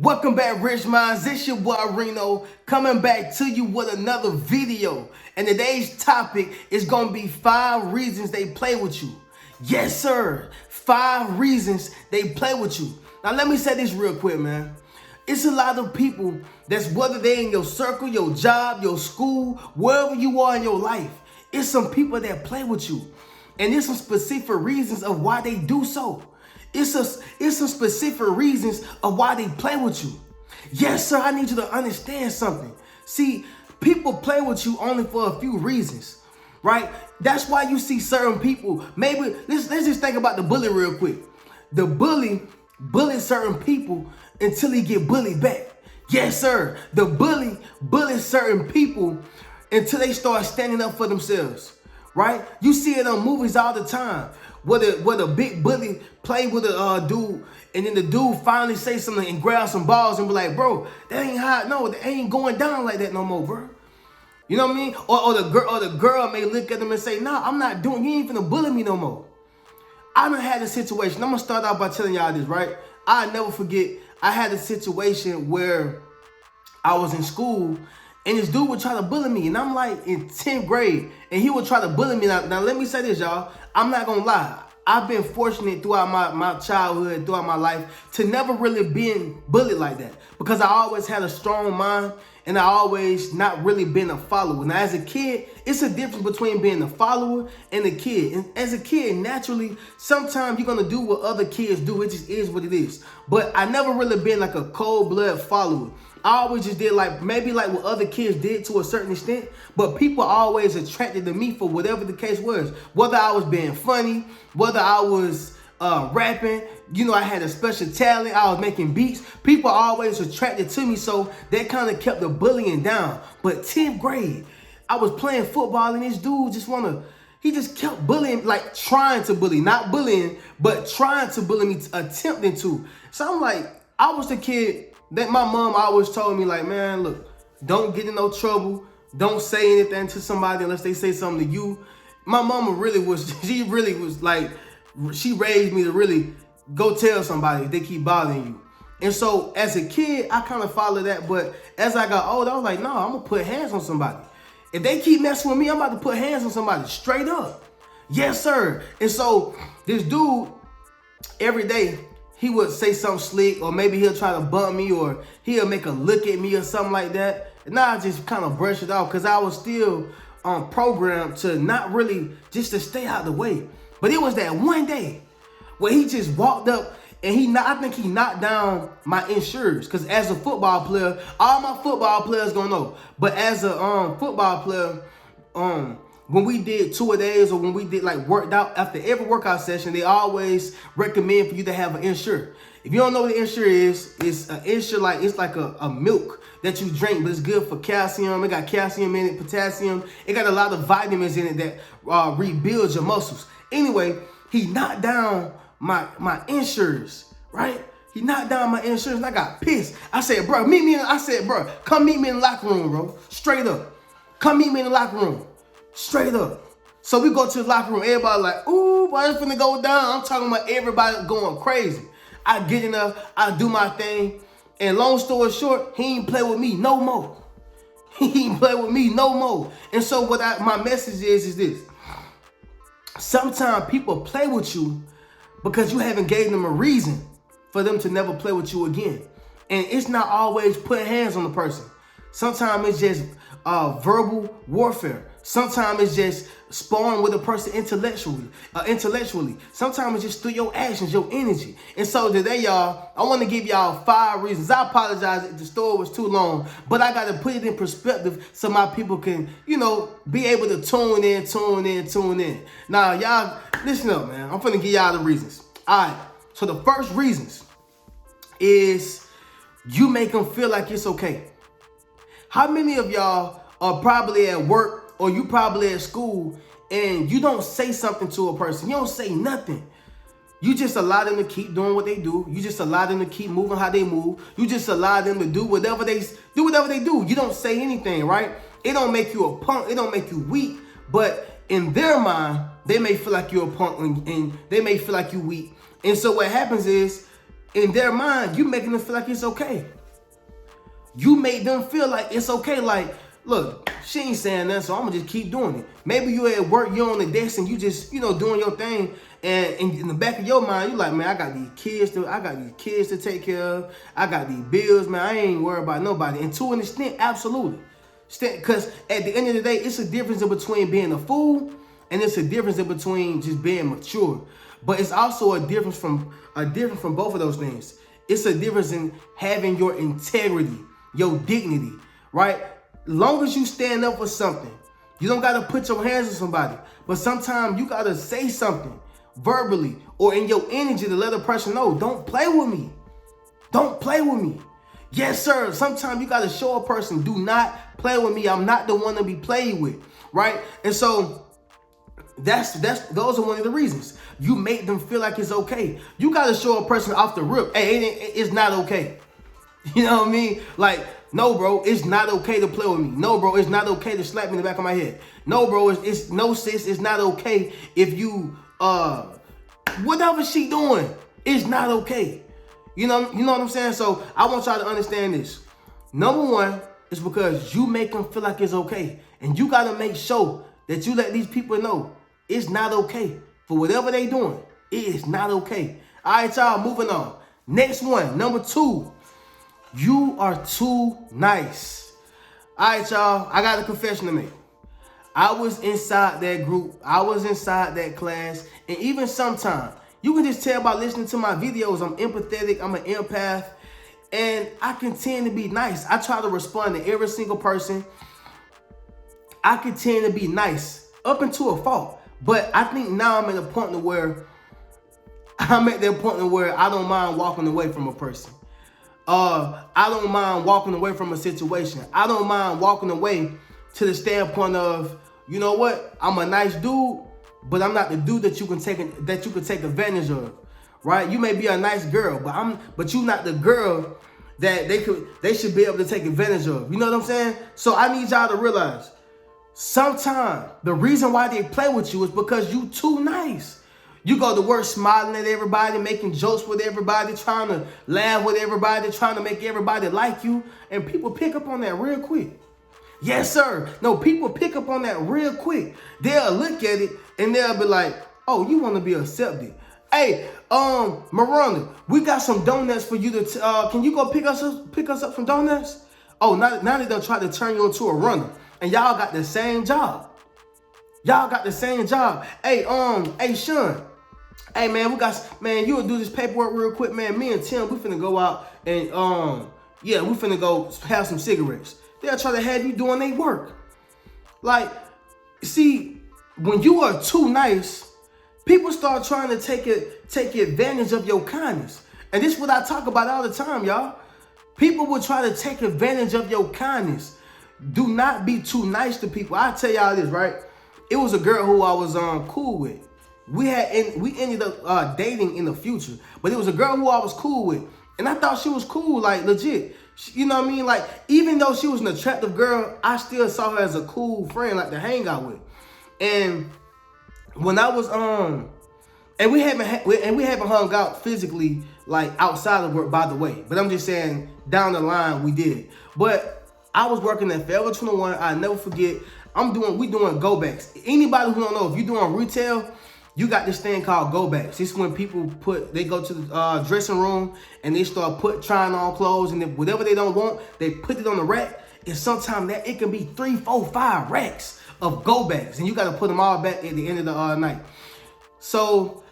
Welcome back, Rich Minds. This your boy Reno coming back to you with another video. And today's topic is gonna be 5 reasons they play with you. Yes, sir. 5 reasons they play with you. Now let me say this real quick, man. It's a lot of people that's whether they in your circle, your job, your school, wherever you are in your life. It's some people that play with you. And there's some specific reasons of why they do so. It's some specific reasons of why they play with you. Yes, sir, I need you to understand something. See, people play with you only for a few reasons, right? That's why you see certain people. Maybe, let's just think about the bully real quick. The bully bullies certain people until he get bullied back. Yes, sir. The bully bullies certain people until they start standing up for themselves, right? You see it on movies all the time. Where the big bully play with a dude, and then the dude finally say something and grab some balls and be like, bro, that ain't how, no, that ain't going down like that no more, bro. You know what I mean? Or the girl may look at them and say, nah, I'm not doing, you ain't finna bully me no more. I done had a situation. I'm gonna start out by telling y'all this, right? I'll never forget, I had a situation where I was in school and this dude would try to bully me, and I'm like in 10th grade, and he would try to bully me. Now let me say this, y'all. I'm not gonna lie. I've been fortunate throughout my childhood, throughout my life, to never really been bullied like that. Because I always had a strong mind, and I always not really been a follower. Now as a kid, it's a difference between being a follower and a kid. And as a kid, naturally, sometimes you're gonna do what other kids do. It just is what it is. But I never really been like a cold-blood follower. I always just did maybe like what other kids did to a certain extent, but people always attracted to me for whatever the case was. Whether I was being funny, whether I was rapping, you know, I had a special talent, I was making beats. People always attracted to me, so that kind of kept the bullying down. But 10th grade, I was playing football and this dude he just kept bullying, like trying to bully, not bullying, but trying to bully me, attempting to. So I'm like, I was the kid that my mom always told me, like, man, look, don't get in no trouble. Don't say anything to somebody unless they say something to you. My mama she raised me to really go tell somebody if they keep bothering you. And so as a kid, I kind of followed that. But as I got older, I was like, no, I'm going to put hands on somebody. If they keep messing with me, I'm about to put hands on somebody straight up. Yes, sir. And so this dude, every day, he would say something slick, or maybe he'll try to bump me, or he'll make a look at me or something like that. And I just kind of brush it off because I was still programmed to not really, just to stay out of the way. But it was that one day where he just walked up and I think he knocked down my insurance. Because as a football player, all my football players gonna know. But as a football player, when we did 2-a-days, or when we did like worked out, after every workout session, they always recommend for you to have an Ensure. If you don't know what the Ensure is, it's an Ensure, like it's like a milk that you drink, but it's good for calcium. It got calcium in it, potassium. It got a lot of vitamins in it that rebuilds your muscles. Anyway, he knocked down my insurance, right? He knocked down my insurance, and I got pissed. I said, bro, come meet me in the locker room, bro. Straight up. Come meet me in the locker room. Straight up. So we go to the locker room. Everybody like, ooh, boy, it's finna go down. I'm talking about everybody going crazy. I get in there, I do my thing. And long story short, he ain't play with me no more. He ain't play with me no more. And so my message is this. Sometimes people play with you because you haven't gave them a reason for them to never play with you again. And it's not always putting hands on the person. Sometimes it's just verbal warfare. Sometimes it's just sparring with a person intellectually. Sometimes it's just through your actions, your energy. And so today, y'all, I want to give y'all 5 reasons. I apologize if the story was too long, but I got to put it in perspective so my people can, you know, be able to tune in. Now, y'all, listen up, man. I'm finna give y'all the reasons. All right. So the first reasons is you make them feel like it's okay. How many of y'all are probably at work, or you probably at school, and you don't say something to a person? You don't say nothing. You just allow them to keep doing what they do. You just allow them to keep moving how they move. You just allow them to do whatever they do. You don't say anything, right? It don't make you a punk. It don't make you weak. But in their mind, they may feel like you're a punk, and they may feel like you weak. And so what happens is, in their mind, you making them feel like it's okay. You made them feel like it's okay. Like, look, she ain't saying that, so I'm gonna just keep doing it. Maybe you at work, you're on the desk, and you just, doing your thing. And in the back of your mind, you like, man, I got these kids to take care of. I got these bills, man. I ain't worried about nobody. And to an extent, absolutely. Because at the end of the day, it's a difference in between being a fool, and it's a difference in between just being mature. But it's also a difference from both of those things. It's a difference in having your integrity, your dignity, right? Long as you stand up for something, you don't gotta put your hands on somebody. But sometimes you gotta say something verbally or in your energy to let a person know, don't play with me. Don't play with me. Yes, sir. Sometimes you gotta show a person, do not play with me. I'm not the one to be played with, right? And so those are one of the reasons. You make them feel like it's okay. You gotta show a person off the rip, hey, it's not okay. You know what I mean? Like, no, bro, it's not okay to play with me. No, bro, it's not okay to slap me in the back of my head. No, bro, it's no, sis, it's not okay if you whatever she doing, it's not okay. You know what I'm saying? So I want y'all to understand this. Number one is because you make them feel like it's okay. And you gotta make sure that you let these people know it's not okay. For whatever they doing, it is not okay. All right, y'all, moving on. Next one, number two. You are too nice. All right, y'all, I got a confession to make. I was inside that group. I was inside that class. And even sometimes, you can just tell by listening to my videos, I'm empathetic, I'm an empath. And I can tend to be nice. I try to respond to every single person. I can tend to be nice up until a fault. But I think now I'm at a point where I don't mind walking away from a person. I don't mind walking away from a situation. I don't mind walking away to the standpoint of, you know what? I'm a nice dude, but I'm not the dude that you can take advantage of, right? You may be a nice girl, but you're not the girl that they should be able to take advantage of. You know what I'm saying? So I need y'all to realize, sometimes the reason why they play with you is because you too nice. You go to work smiling at everybody, making jokes with everybody, trying to laugh with everybody, trying to make everybody like you. And people pick up on that real quick. Yes, sir. No, people pick up on that real quick. They'll look at it and they'll be like, oh, you want to be accepted. Hey, Miranda, we got some donuts for you to, can you go pick us up some donuts? Oh, now they'll try to turn you into a runner. And y'all got the same job. Hey, Sean. Hey, man, you will do this paperwork real quick, man. Me and Tim, we finna go out and, we finna go have some cigarettes. They'll try to have you doing their work. Like, see, when you are too nice, people start trying to take advantage of your kindness. And this is what I talk about all the time, y'all. People will try to take advantage of your kindness. Do not be too nice to people. I tell y'all this, right? It was a girl who I was cool with. We ended up dating in the future, but it was a girl who I was cool with, and I thought she was cool, like legit. You know what I mean? Like, even though she was an attractive girl, I still saw her as a cool friend, like to hang out with. And when I was and we haven't hung out physically like outside of work, by the way. But I'm just saying, down the line we did. But I was working at Forever 21. I never forget. We doing go backs. Anybody who don't know, if you're doing retail, you got this thing called go backs. It's when people they go to the dressing room and they start trying on clothes, and then whatever they don't want, they put it on the rack. And sometimes it can be 3, 4, 5 racks of go backs, and you got to put them all back at the end of the night. So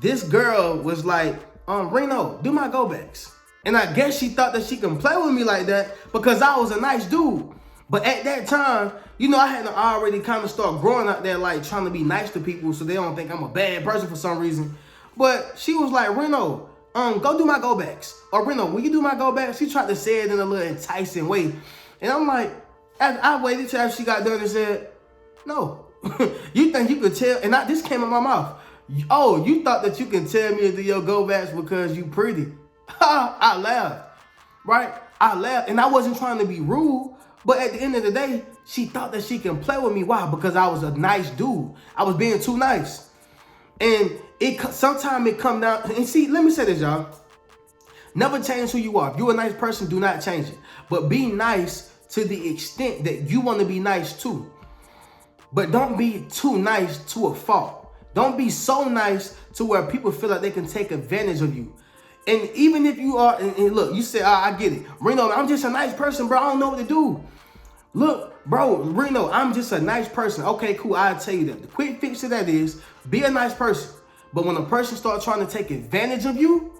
this girl was like, Reno, do my go backs. And I guess she thought that she can play with me like that because I was a nice dude. But at that time, I had to already kind of start growing out there, like trying to be nice to people so they don't think I'm a bad person for some reason. But she was like, Reno, go do my go backs. Or Reno, will you do my go backs? She tried to say it in a little enticing way. And I'm like, I waited till after she got done and said, no. You think you could tell? And this came in my mouth. Oh, you thought that you can tell me to do your go backs because you pretty. I laughed, right? I laughed, and I wasn't trying to be rude. But at the end of the day, she thought that she can play with me. Why? Because I was a nice dude. I was being too nice. And sometimes it come down, and see, let me say this, y'all. Never change who you are. If you're a nice person, do not change it. But be nice to the extent that you want to be nice too. But don't be too nice to a fault. Don't be so nice to where people feel like they can take advantage of you. And even if you are, and look, you say, I get it. Reno, I'm just a nice person, bro. I don't know what to do. Look, bro, Reno, I'm just a nice person. Okay, cool. I'll tell you that. The quick fix to that is be a nice person. But when a person starts trying to take advantage of you,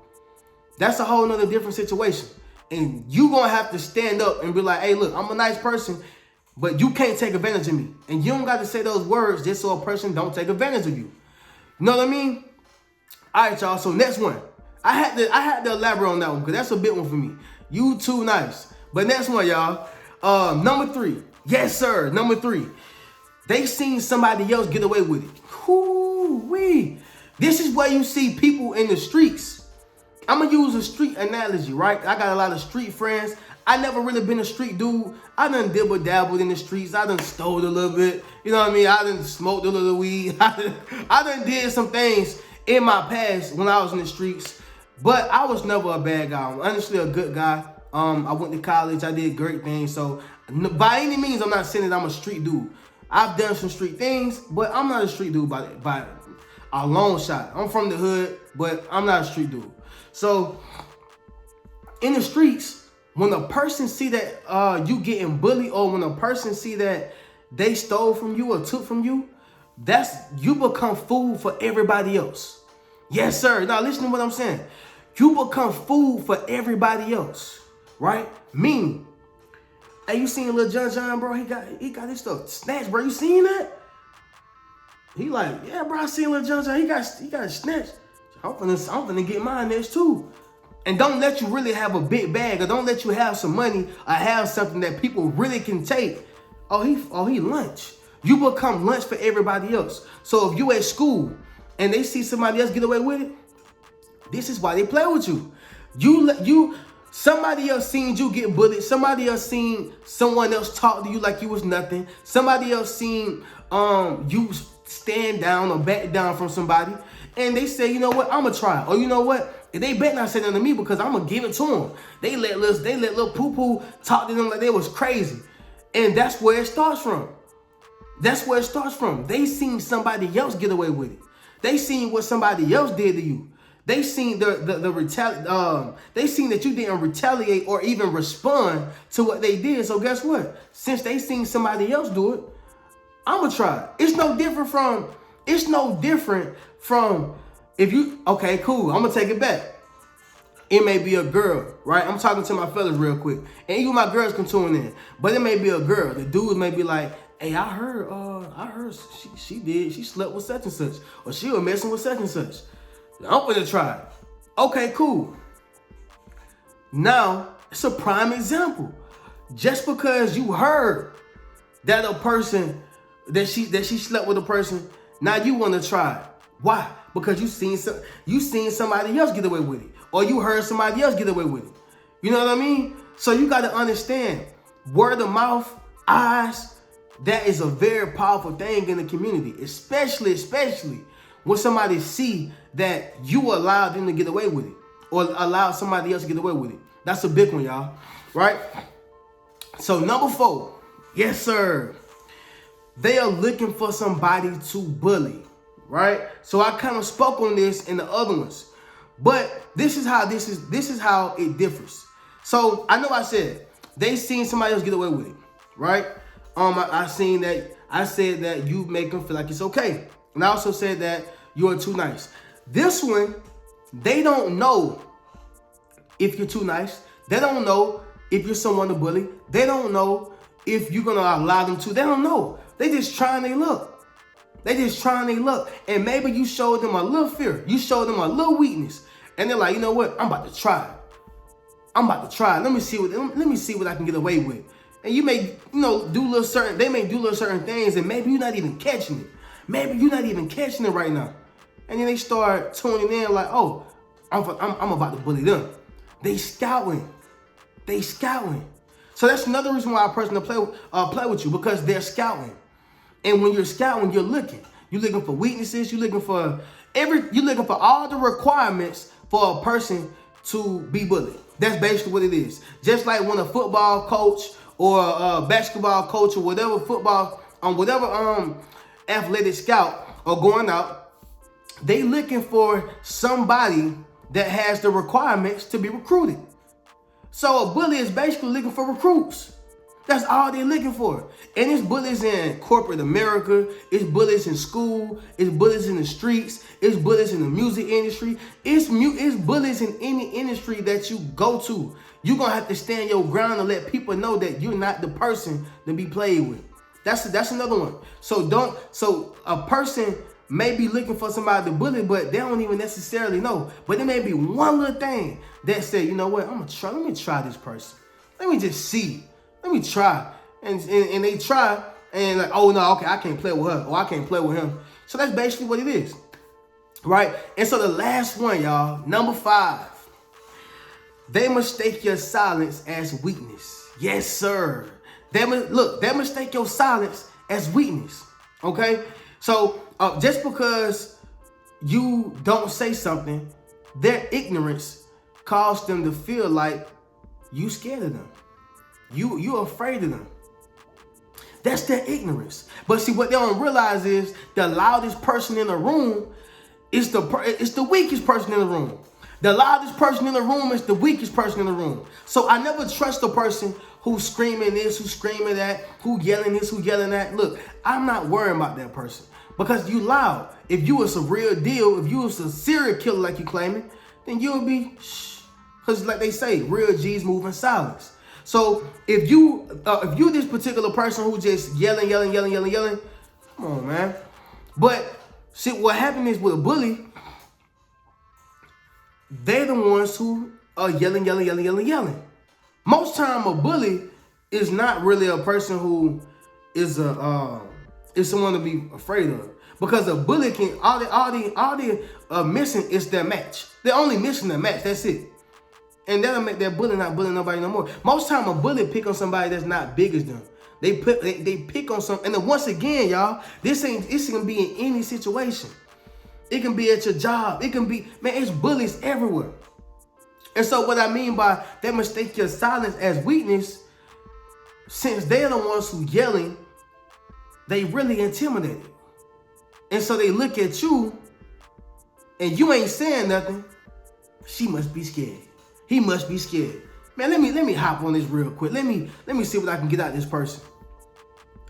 that's a whole nother different situation. And you gonna have to stand up and be like, hey, look, I'm a nice person, but you can't take advantage of me. And you don't got to say those words just so a person don't take advantage of you. You know what I mean? All right, y'all. So next one. I had to elaborate on that one because that's a big one for me. You too nice. But next one, y'all. Number 3. Yes, sir. Number 3. They seen somebody else get away with it. Whoo-wee. This is where you see people in the streets. I'm going to use a street analogy, right? I got a lot of street friends. I never really been a street dude. I done dibble-dabbled in the streets. I done stole a little bit. You know what I mean? I done smoked a little weed. I done did some things in my past when I was in the streets. But I was never a bad guy. I'm honestly a good guy. I went to college. I did great things. So by any means, I'm not saying that I'm a street dude. I've done some street things, but I'm not a street dude by a long shot. I'm from the hood, but I'm not a street dude. So in the streets, when a person see that you getting bullied, or when a person see that they stole from you or took from you, you become food for everybody else. Yes, sir. Now listen to what I'm saying. You become food for everybody else, right? Meaning, hey, you seen Lil John, bro? He got his stuff snatched, bro. You seen that? He like, yeah, bro. I seen Lil John. He got it snatched. I'm finna get mine next too. And don't let you really have a big bag, or don't let you have some money, or have something that people really can take. Oh, he lunch. You become lunch for everybody else. So if you at school and they see somebody else get away with it, this is why they play with you. Somebody else seen you get bullied. Somebody else seen someone else talk to you like you was nothing. Somebody else seen you stand down or back down from somebody, and they say, you know what, I'ma try. Or you know what, they better not say nothing to me because I'm gonna give it to them. They let little poo-poo talk to them like they was crazy, and that's where it starts from. That's where it starts from. They seen somebody else get away with it. They seen what somebody else did to you. They seen they seen that you didn't retaliate or even respond to what they did. So guess what? Since they seen somebody else do it, I'ma try it. It's no different from if you, okay, cool. I'm gonna take it back. It may be a girl, right? I'm talking to my fellas real quick. And even my girls can tune in. But it may be a girl. The dude may be like, hey, I heard she slept with such and such, or she was messing with such and such. I'm gonna try it. Okay, cool. Now, it's a prime example. Just because you heard that a person, that she slept with a person, now you wanna try it. Why? Because you seen somebody else get away with it, or you heard somebody else get away with it. You know what I mean? So you gotta understand, word of mouth, eyes, that is a very powerful thing in the community, especially when somebody see that you allowed them to get away with it, or allow somebody else to get away with it. That's a big one, y'all, right? So number 4, yes, sir. They are looking for somebody to bully, right? So I kind of spoke on this in the other ones, but this is how it differs. So I know I said they seen somebody else get away with it, right? I said that you make them feel like it's okay. And I also said that you're too nice. This one, they don't know if you're too nice. They don't know if you're someone to bully. They don't know if you're going to allow them to. They don't know. They just trying their luck. And maybe you showed them a little fear. You showed them a little weakness. And they're like, you know what? I'm about to try. Let me see what I can get away with. And you may, they may do little certain things, and maybe you're not even catching it. Maybe you're not even catching it right now. And then they start tuning in like, oh, I'm about to bully them. They scouting. So that's another reason why a person to play with you, because they're scouting. And when you're scouting, you're looking. You're looking for weaknesses. You're looking for all the requirements for a person to be bullied. That's basically what it is. Just like when a football coach or a basketball coach or whatever athletic scout are going out, they looking for somebody that has the requirements to be recruited. So a bully is basically looking for recruits. That's all they're looking for. And it's bullies in corporate America. It's bullies in school. It's bullies in the streets. It's bullies in the music industry. It's bullies in any industry that you go to. You're going to have to stand your ground and let people know that you're not the person to be played with. That's another one. So a person may be looking for somebody to bully, but they don't even necessarily know. But there may be one little thing that say, you know what, let me try this person. Let me just see. Let me try. And they try, and like, oh no, okay, I can't play with her, or I can't play with him. So that's basically what it is. Right? And so the last one, y'all, number 5. They mistake your silence as weakness. Yes, sir. They mistake your silence as weakness. Okay? So just because you don't say something, their ignorance caused them to feel like you scared of them. You're afraid of them. That's their ignorance. But see, what they don't realize is the loudest person in the room is the weakest person in the room. The loudest person in the room is the weakest person in the room. So I never trust a person who's screaming this, who's screaming that, who yelling this, who yelling that. Look, I'm not worrying about that person because you loud. If you was a real deal, if you was a serial killer like you claiming, then you would be shh. Because like they say, real G's move in silence. So if you this particular person who just yelling, come on, man. But see, what happened is with a bully, they're the ones who are yelling. Most time, a bully is not really a person who is someone to be afraid of, because a bully can all they missing is their match. They're only missing their match. That's it. And that'll make that bully not bullying nobody no more. Most time a bully pick on somebody that's not big as them. They pick on some, and then once again, y'all, this can be in any situation. It can be at your job. It can be, man, it's bullies everywhere. And so what I mean by they mistake your silence as weakness, since they're the ones who yelling, they really intimidated. And so they look at you and you ain't saying nothing. She must be scared. He must be scared. Man, let me hop on this real quick. Let me see what I can get out of this person.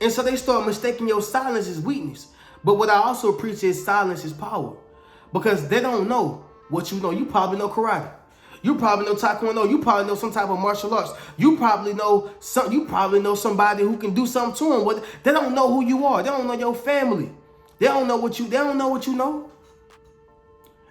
And so they start mistaking your silence as weakness. But what I also preach is silence is power. Because they don't know what you know. You probably know karate. You probably know taekwondo. You probably know some type of martial arts. You probably know somebody who can do something to them. They don't know who you are. They don't know your family. They don't know what you know.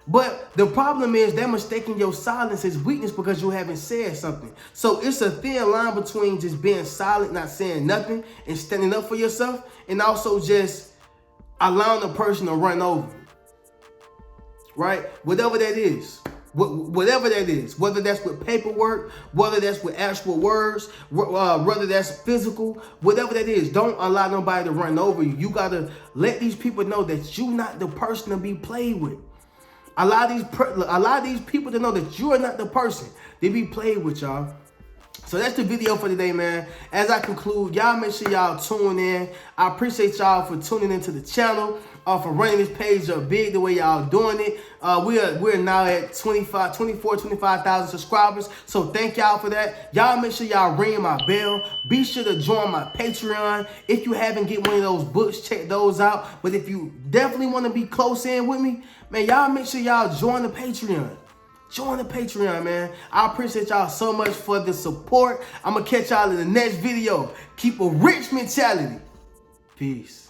But the problem is they're mistaking your silence as weakness because you haven't said something. So it's a thin line between just being silent, not saying nothing, and standing up for yourself, and also just allowing the person to run over you. Right? Whatever that is, whether that's with paperwork, whether that's with actual words, whether that's physical, whatever that is, don't allow nobody to run over you. You got to let these people know that you're not the person to be played with. Allow these people to know that you are not the person to be played with, y'all. So that's the video for today, man. As I conclude, y'all make sure y'all tune in. I appreciate y'all for tuning into the channel, for running this page up big the way y'all doing it. We're now at 25,000 subscribers. So thank y'all for that. Y'all make sure y'all ring my bell. Be sure to join my Patreon. If you haven't get one of those books, check those out. But if you definitely want to be close in with me, man, y'all make sure y'all join the Patreon. Join the Patreon, man. I appreciate y'all so much for the support. I'm going to catch y'all in the next video. Keep a rich mentality. Peace.